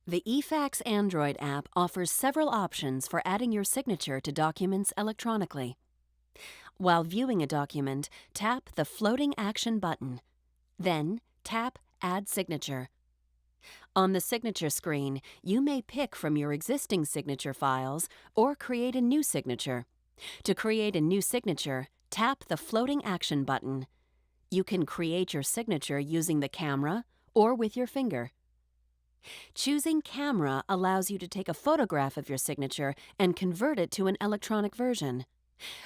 The eFax Android app offers several options for adding your signature to documents electronically. While viewing a document, tap the floating action button. Then, tap Add Signature. On the signature screen, you may pick from your existing signature files or create a new signature. To create a new signature, tap the floating action button. You can create your signature using the camera or with your finger. Choosing Camera allows you to take a photograph of your signature and convert it to an electronic version.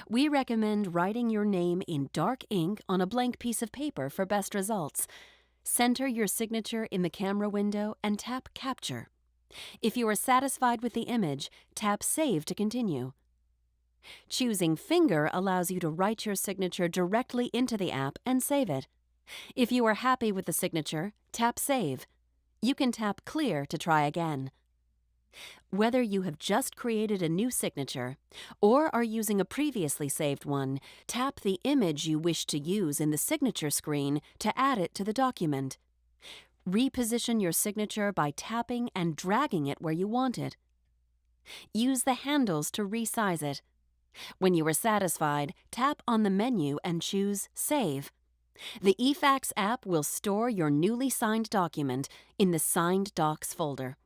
We recommend writing your name in dark ink on a blank piece of paper for best results. Center your signature in the camera window and tap Capture. If you are satisfied with the image, tap Save to continue. Choosing Finger allows you to write your signature directly into the app and save it. If you are happy with the signature, tap Save. You can tap Clear to try again. Whether you have just created a new signature or are using a previously saved one, tap the image you wish to use in the signature screen to add it to the document. Reposition your signature by tapping and dragging it where you want it. Use the handles to resize it. When you are satisfied, tap on the menu and choose Save. The eFax app will store your newly signed document in the Signed Docs folder.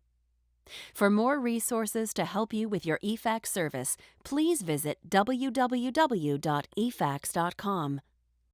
For more resources to help you with your eFax service, please visit www.efax.com.